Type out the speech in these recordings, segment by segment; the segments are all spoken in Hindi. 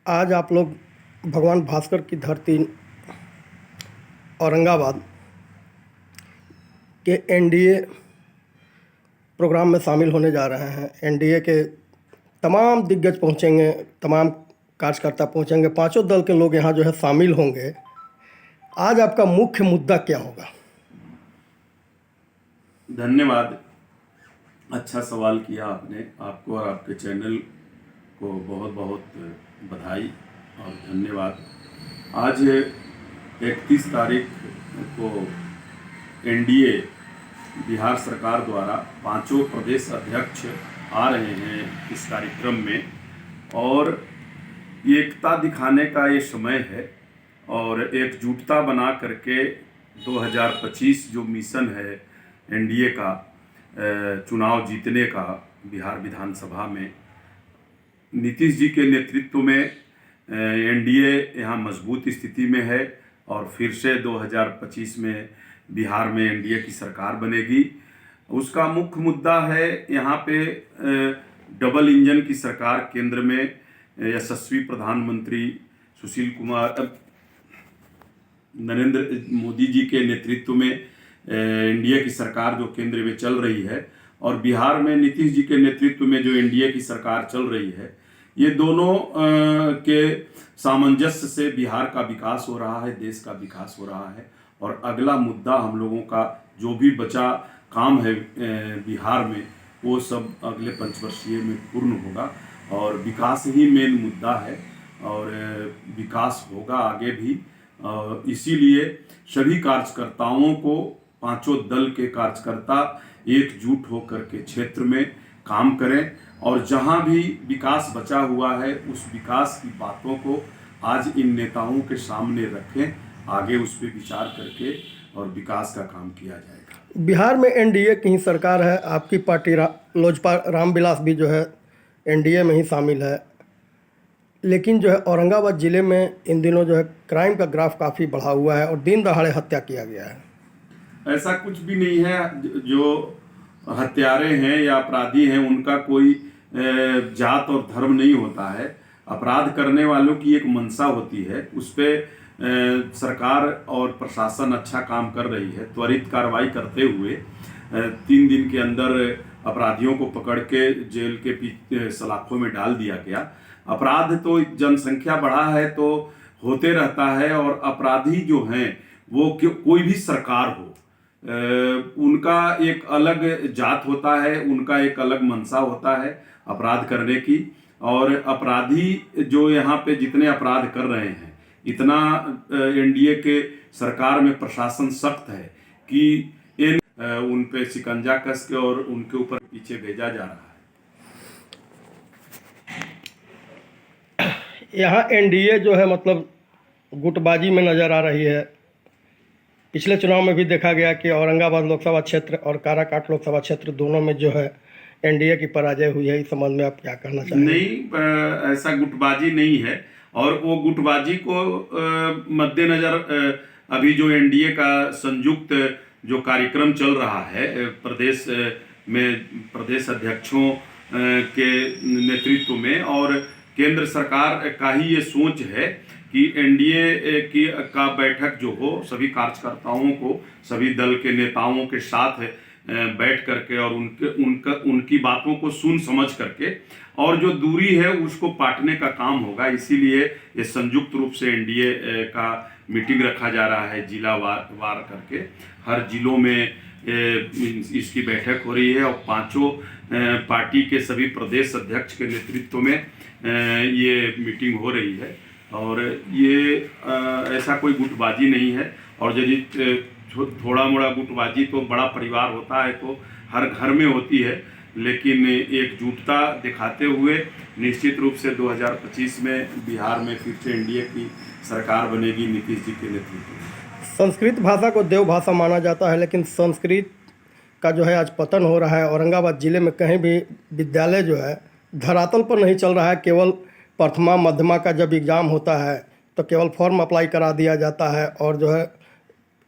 आज आप लोग भगवान भास्कर की धरती औरंगाबाद के एनडीए प्रोग्राम में शामिल होने जा रहे हैं। एनडीए के तमाम दिग्गज पहुंचेंगे, तमाम कार्यकर्ता पहुंचेंगे, पांचों दल के लोग यहां जो है शामिल होंगे। आज आपका मुख्य मुद्दा क्या होगा? धन्यवाद। अच्छा सवाल किया आपने। आपको और आपके चैनल को बहुत बहुत बधाई और धन्यवाद। आज 31 तारीख को एनडीए बिहार सरकार द्वारा पांचों प्रदेश अध्यक्ष आ रहे हैं इस कार्यक्रम में, और एकता दिखाने का ये समय है और एकजुटता बना करके 2025 जो मिशन है एनडीए का, चुनाव जीतने का बिहार विधानसभा में, नीतीश जी के नेतृत्व में एनडीए यहाँ मजबूत स्थिति में है और फिर से 2025 में बिहार में एनडीए की सरकार बनेगी। उसका मुख्य मुद्दा है यहाँ पे डबल इंजन की सरकार केंद्र में, यशस्वी प्रधानमंत्री सुशील कुमार नरेंद्र मोदी जी के नेतृत्व में एनडीए की सरकार जो केंद्र में चल रही है, और बिहार में नीतीश जी के नेतृत्व में जो एनडीए की सरकार चल रही है, ये दोनों के सामंजस्य से बिहार का विकास हो रहा है, देश का विकास हो रहा है। और अगला मुद्दा हम लोगों का जो भी बचा काम है बिहार में, वो सब अगले पंचवर्षीय में पूर्ण होगा और विकास ही मेन मुद्दा है और विकास होगा आगे भी। इसीलिए सभी कार्यकर्ताओं को, पांचों दल के कार्यकर्ता एकजुट होकर के क्षेत्र में काम करें और जहां भी विकास बचा हुआ है उस विकास की बातों को आज इन नेताओं के सामने रखें, आगे उस पर विचार करके और विकास का काम किया जाएगा। बिहार में एनडीए की ही सरकार है, आपकी पार्टी लोजपा रामविलास भी जो है एनडीए में ही शामिल है, लेकिन जो है औरंगाबाद ज़िले में इन दिनों जो है क्राइम का ग्राफ काफ़ी बढ़ा हुआ है और दिन दहाड़े हत्या किया गया है। ऐसा कुछ भी नहीं है। जो हत्यारे हैं या अपराधी हैं उनका कोई जात और धर्म नहीं होता है। अपराध करने वालों की एक मंशा होती है, उस पर सरकार और प्रशासन अच्छा काम कर रही है। त्वरित कार्रवाई करते हुए 3 दिन के अंदर अपराधियों को पकड़ के जेल के सलाखों में डाल दिया गया। अपराध तो जनसंख्या बढ़ा है तो होते रहता है, और अपराधी जो हैं वो कोई भी सरकार हो, उनका एक अलग जात होता है, उनका एक अलग मंशा होता है अपराध करने की। और अपराधी जो यहाँ पे जितने अपराध कर रहे हैं, इतना एनडीए के सरकार में प्रशासन सख्त है कि उन पे शिकंजा कस के और उनके ऊपर पीछे भेजा जा रहा है। यहाँ एनडीए जो है मतलब गुटबाजी में नज़र आ रही है। पिछले चुनाव में भी देखा गया कि औरंगाबाद लोकसभा क्षेत्र और काराकाट लोकसभा क्षेत्र दोनों में जो है एनडीए की पराजय हुई है। इस संबंध में आप क्या कहना चाहेंगे? नहीं, ऐसा गुटबाजी नहीं है, और वो गुटबाजी को मद्देनजर अभी जो एनडीए का संयुक्त जो कार्यक्रम चल रहा है प्रदेश में, प्रदेश अध्यक्षों के नेतृत्व में, और केंद्र सरकार का ही ये सोच है कि एनडीए की का बैठक जो हो, सभी कार्यकर्ताओं को, सभी दल के नेताओं के साथ बैठ करके और उनकी बातों को सुन समझ करके, और जो दूरी है उसको पाटने का काम होगा। इसीलिए ये संयुक्त रूप से एनडीए का मीटिंग रखा जा रहा है, जिला वार करके हर जिलों में इसकी बैठक हो रही है, और पांचों पार्टी के सभी प्रदेश अध्यक्ष के नेतृत्व में ये मीटिंग हो रही है। और ये ऐसा कोई गुटबाजी नहीं है, और यदि थोड़ा मोड़ा गुटबाजी तो बड़ा परिवार होता है तो हर घर में होती है, लेकिन एकजुटता दिखाते हुए निश्चित रूप से 2025 में बिहार में फिर से एनडीए की सरकार बनेगी नीतीश जी के नेतृत्व में। संस्कृत भाषा को देव भाषा माना जाता है, लेकिन संस्कृत का जो है आज पतन हो रहा है। औरंगाबाद ज़िले में कहीं भी विद्यालय जो है धरातल पर नहीं चल रहा है। केवल प्रथमा मध्यमा का जब एग्ज़ाम होता है तो केवल फॉर्म अप्लाई करा दिया जाता है और जो है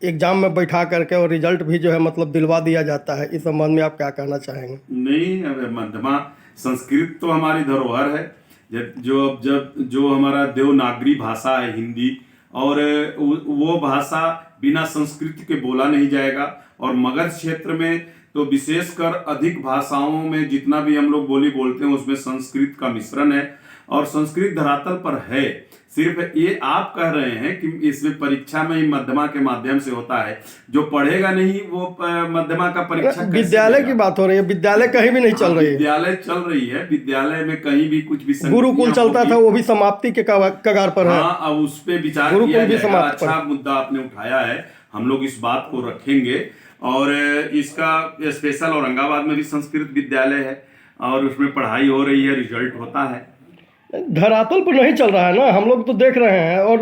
एग्ज़ाम में बैठा करके और रिजल्ट भी जो है मतलब दिलवा दिया जाता है। इस संबंध में आप क्या कहना चाहेंगे? नहीं, मध्यमा संस्कृत तो हमारी धरोहर है, जब जो हमारा देवनागरी भाषा है हिंदी, और वो भाषा बिना संस्कृत के बोला नहीं जाएगा। और मगध क्षेत्र में तो विशेषकर अधिक भाषाओं में जितना भी हम लोग बोली बोलते हैं उसमें संस्कृत का मिश्रण है, और संस्कृत धरातल पर है। सिर्फ ये आप कह रहे हैं कि इसमें परीक्षा में ही मध्यमा के माध्यम से होता है, जो पढ़ेगा नहीं वो मध्यमा का परीक्षा कैसे विद्यालय देगा? की बात हो रही है, विद्यालय कहीं भी नहीं चल रही है। विद्यालय चल रही है, विद्यालय में कहीं भी कुछ भी गुरुकुल चलता था, वो भी समाप्ति के कगार पर है। हाँ, अब उस पे विचार गुरुकुल किया भी जाएगा। समाप्त अच्छा मुद्दा आपने उठाया है, हम लोग इस बात को रखेंगे। और इसका स्पेशल औरंगाबाद में भी संस्कृत विद्यालय है और उसमें पढ़ाई हो रही है, रिजल्ट होता है। धरातल पर नहीं चल रहा है ना, हम लोग तो देख रहे हैं। और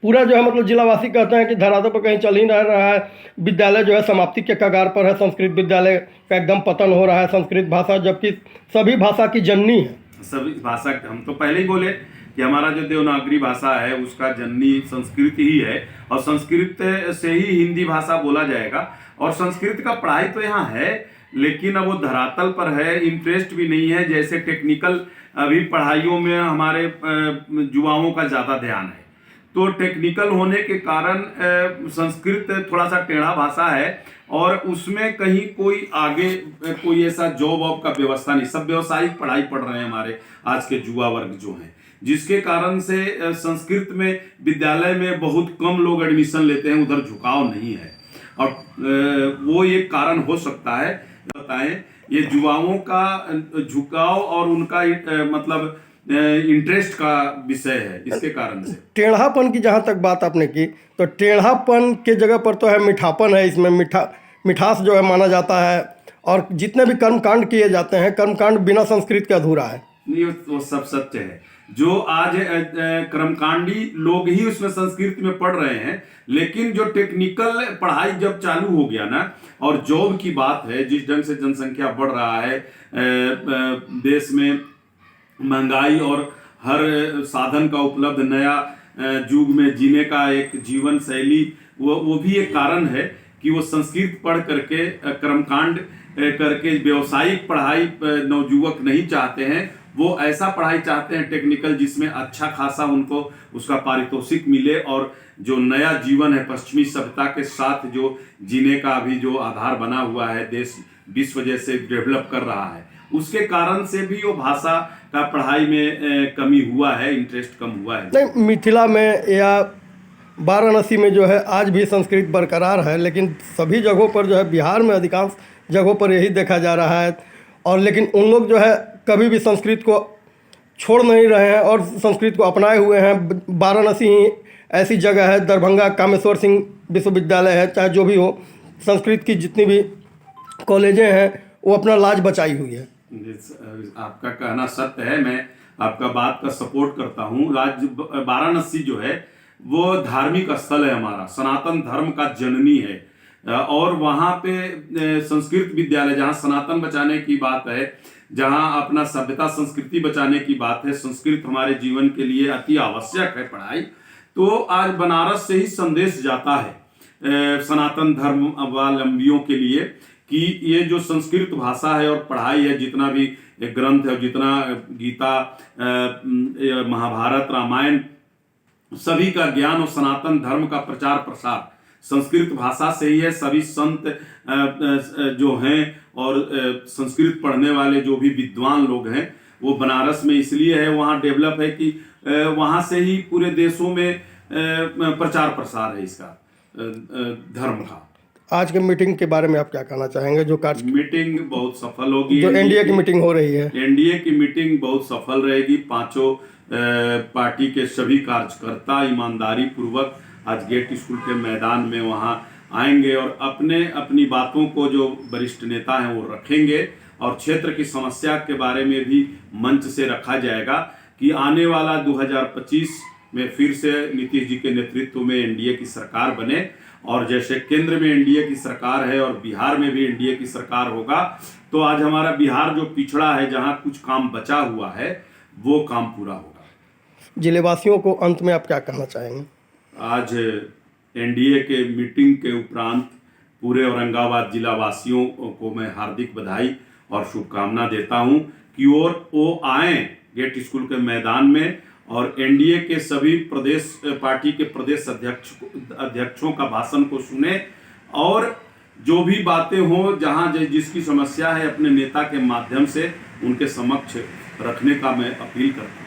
पूरा जो है मतलब जिलावासी कहते हैं कि धरातल पर कहीं चल ही नहीं रहा है। विद्यालय जो है समाप्ति के कगार पर है, संस्कृत विद्यालय का एकदम पतन हो रहा है। संस्कृत भाषा जबकि सभी भाषा की जननी है। सभी भाषा, हम तो पहले ही बोले कि हमारा जो देवनागरी भाषा है उसका जननी संस्कृत ही है, और संस्कृत से ही हिंदी भाषा बोला जाएगा। और संस्कृत का पढ़ाई तो यहाँ है, लेकिन अब वो धरातल पर है, इंटरेस्ट भी नहीं है। जैसे टेक्निकल अभी पढ़ाइयों में हमारे युवाओं का ज़्यादा ध्यान है, तो टेक्निकल होने के कारण संस्कृत थोड़ा सा टेढ़ा भाषा है, और उसमें कहीं कोई आगे कोई ऐसा जॉब वॉब का व्यवस्था नहीं। सब व्यवसायिक पढ़ाई पढ़ रहे हैं हमारे आज के युवा वर्ग जो हैं, जिसके कारण से संस्कृत में विद्यालय में बहुत कम लोग एडमिशन लेते हैं, उधर झुकाव नहीं है। और वो एक कारण हो सकता है। बताएं, ये युवाओं का झुकाव और उनका मतलब इंटरेस्ट का विषय है, इसके कारण से। टेढ़ापन की जहाँ तक बात आपने की, तो टेढ़ापन के जगह पर तो है मिठापन है। इसमें मिठास जो है माना जाता है। और जितने भी कर्मकांड किए जाते हैं, कर्मकांड बिना संस्कृत के अधूरा है। नहीं, वो सब सत्य है। जो आज कर्मकांडी लोग ही उसमें संस्कृत में पढ़ रहे हैं, लेकिन जो टेक्निकल पढ़ाई जब चालू हो गया ना, और जॉब की बात है, जिस ढंग से जनसंख्या बढ़ रहा है देश में, महंगाई और हर साधन का उपलब्ध नया युग में जीने का एक जीवन शैली, वो भी एक कारण है कि वो संस्कृत पढ़ करके कर्मकांड करके व्यवसायिक पढ़ाई नवयुवक नहीं चाहते हैं। वो ऐसा पढ़ाई चाहते हैं टेक्निकल, जिसमें अच्छा खासा उनको उसका पारितोषिक मिले, और जो नया जीवन है पश्चिमी सभ्यता के साथ जो जीने का अभी जो आधार बना हुआ है, देश 20 वजह से डेवलप कर रहा है, उसके कारण से भी वो भाषा का पढ़ाई में कमी हुआ है, इंटरेस्ट कम हुआ है। नहीं, मिथिला में या वाराणसी में जो है आज भी संस्कृत बरकरार है, लेकिन सभी जगहों पर जो है, बिहार में अधिकांश जगहों पर यही देखा जा रहा है। और लेकिन उन लोग जो है कभी भी संस्कृत को छोड़ नहीं रहे हैं और संस्कृत को अपनाए हुए हैं। वाराणसी ही ऐसी जगह है, दरभंगा कामेश्वर सिंह विश्वविद्यालय है, चाहे जो भी हो, संस्कृत की जितनी भी कॉलेजें हैं वो अपना लाज बचाई हुई है। आपका कहना सत्य है, मैं आपका बात का सपोर्ट करता हूँ। वाराणसी जो है वो धार्मिक स्थल है, हमारा सनातन धर्म का जननी है। और वहाँ पे संस्कृत विद्यालय, जहाँ सनातन बचाने की बात है, जहाँ अपना सभ्यता संस्कृति बचाने की बात है, संस्कृत हमारे जीवन के लिए अति आवश्यक है पढ़ाई। तो आज बनारस से ही संदेश जाता है सनातन धर्मावलंबियों के लिए कि ये जो संस्कृत भाषा है और पढ़ाई है, जितना भी ग्रंथ है, जितना गीता, महाभारत, रामायण, सभी का ज्ञान और सनातन धर्म का प्रचार प्रसार संस्कृत भाषा से ही है। सभी संत जो हैं और संस्कृत पढ़ने वाले जो भी विद्वान लोग हैं, वो बनारस में इसलिए है, वहाँ डेवलप है कि वहाँ से ही पूरे देशों में प्रचार प्रसार है इसका धर्म का। आज के मीटिंग के बारे में आप क्या कहना चाहेंगे? जो मीटिंग बहुत सफल होगी, जो एनडीए की मीटिंग हो रही है, एनडीए की मीटिंग बहुत सफल रहेगी। पांचों पार्टी के सभी कार्यकर्ता ईमानदारी पूर्वक आज गेट स्कूल के मैदान में वहाँ आएंगे और अपनी बातों को जो वरिष्ठ नेता हैं वो रखेंगे, और क्षेत्र की समस्या के बारे में भी मंच से रखा जाएगा कि आने वाला 2025 में फिर से नीतीश जी के नेतृत्व में एनडीए की सरकार बने। और जैसे केंद्र में एनडीए की सरकार है और बिहार में भी एनडीए की सरकार होगा, तो आज हमारा बिहार जो पिछड़ा है, जहां कुछ काम बचा हुआ है, वो काम पूरा होगा। जिलेवासियों को अंत में आप क्या कहना चाहेंगे? आज एनडीए के मीटिंग के उपरांत पूरे औरंगाबाद जिला वासियों को मैं हार्दिक बधाई और शुभकामना देता हूं कि वो आएँ गेट स्कूल के मैदान में, और एनडीए के सभी प्रदेश पार्टी के प्रदेश अध्यक्षों का भाषण को सुने, और जो भी बातें हों, जहां जिसकी समस्या है, अपने नेता के माध्यम से उनके समक्ष रखने का मैं अपील करता हूं।